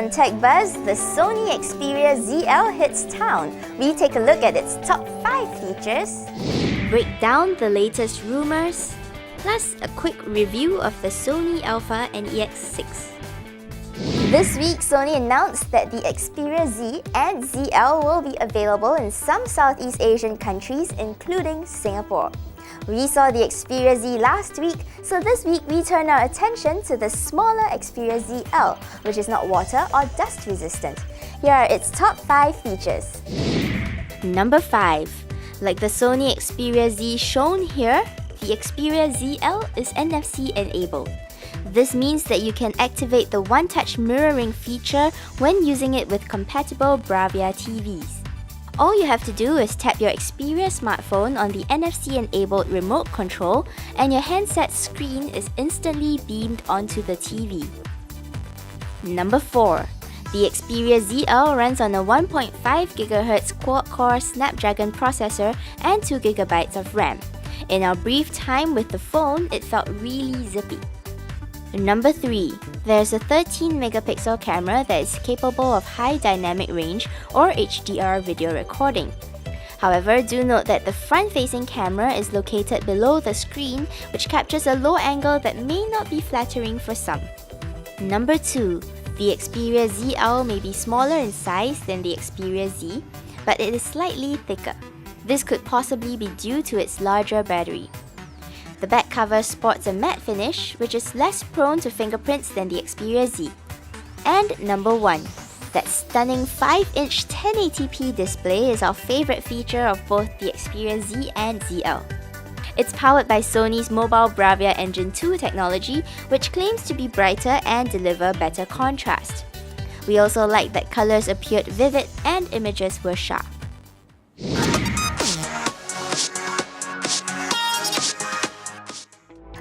on Tech Buzz, the Sony Xperia ZL hits town. We take a look at its top 5 features, break down the latest rumors, plus a quick review of the Sony Alpha NEX6. This week, Sony announced that the Xperia Z and ZL will be available in some Southeast Asian countries, including Singapore. We saw the Xperia Z last week, so this week we turn our attention to the smaller Xperia ZL, which is not water or dust resistant. Here are its top 5 features. Number 5. Like the Sony Xperia Z shown here, the Xperia ZL is NFC enabled. This means that you can activate the one-touch mirroring feature when using it with compatible Bravia TVs. All you have to do is tap your Xperia smartphone on the NFC-enabled remote control and your handset's screen is instantly beamed onto the TV. Number 4. The Xperia ZL runs on a 1.5 GHz quad-core Snapdragon processor and 2 GB of RAM. In our brief time with the phone, it felt really zippy. Number 3. There's a 13-megapixel camera that is capable of high dynamic range or HDR video recording. However, do note that the front-facing camera is located below the screen, which captures a low angle that may not be flattering for some. Number 2. The Xperia ZL may be smaller in size than the Xperia Z, but it is slightly thicker. This could possibly be due to its larger battery. The back cover sports a matte finish, which is less prone to fingerprints than the Xperia Z. And number 1. That stunning 5-inch 1080p display is our favorite feature of both the Xperia Z and ZL. It's powered by Sony's mobile Bravia Engine 2 technology, which claims to be brighter and deliver better contrast. We also like that colors appeared vivid and images were sharp.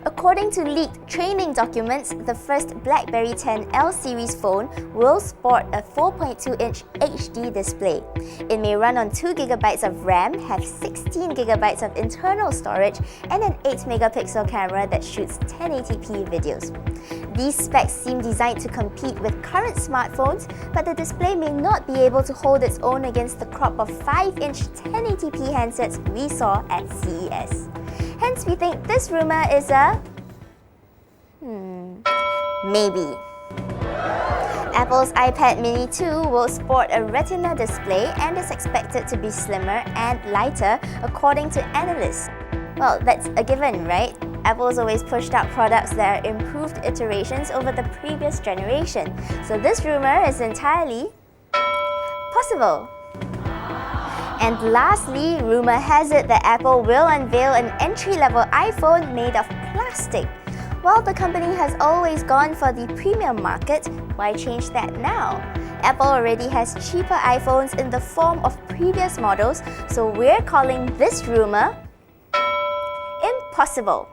According to leaked training documents, the first BlackBerry 10 L series phone will sport a 4.2-inch HD display. It may run on 2 GB of RAM, have 16 GB of internal storage, and an 8-megapixel camera that shoots 1080p videos. These specs seem designed to compete with current smartphones, but the display may not be able to hold its own against the crop of 5-inch 1080p handsets we saw at CES. Hence, we think this rumor is a maybe. Apple's iPad mini 2 will sport a Retina display and is expected to be slimmer and lighter, according to analysts. Well, that's a given, right? Apple's always pushed out products that are improved iterations over the previous generation, so this rumor is entirely possible. And lastly, rumor has it that Apple will unveil an entry-level iPhone made of plastic. While the company has always gone for the premium market, why change that now? Apple already has cheaper iPhones in the form of previous models, so we're calling this rumor impossible.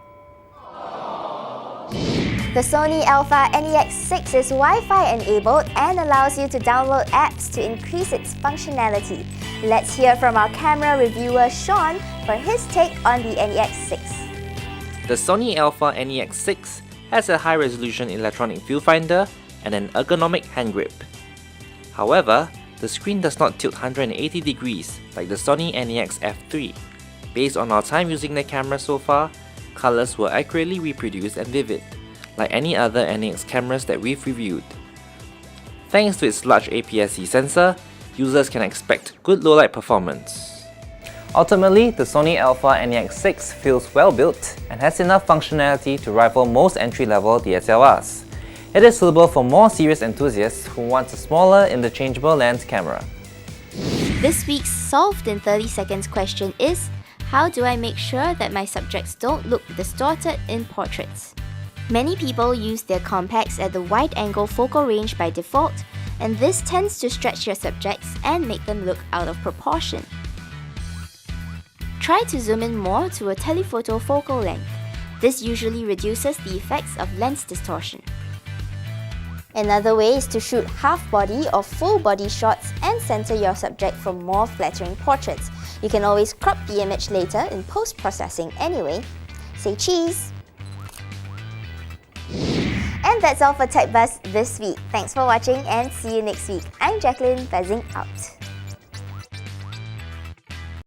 The Sony Alpha NEX6 is Wi-Fi enabled and allows you to download apps to increase its functionality. Let's hear from our camera reviewer Sean for his take on the NEX6. The Sony Alpha NEX6 has a high-resolution electronic viewfinder and an ergonomic hand grip. However, the screen does not tilt 180 degrees like the Sony NEX F3. Based on our time using the camera so far, colors were accurately reproduced and vivid, like any other NEX cameras that we've reviewed. Thanks to its large APS-C sensor, users can expect good low-light performance. Ultimately, the Sony Alpha NEX6 feels well built and has enough functionality to rival most entry-level DSLRs. It is suitable for more serious enthusiasts who want a smaller interchangeable lens camera. This week's Solved in 30 Seconds question is, how do I make sure that my subjects don't look distorted in portraits? Many people use their compacts at the wide-angle focal range by default, and this tends to stretch your subjects and make them look out of proportion. Try to zoom in more to a telephoto focal length. This usually reduces the effects of lens distortion. Another way is to shoot half-body or full-body shots and center your subject for more flattering portraits. You can always crop the image later in post-processing anyway. Say cheese! And And that's all for Tech Buzz this week. Thanks for watching and see you next week. I'm Jacqueline, buzzing out.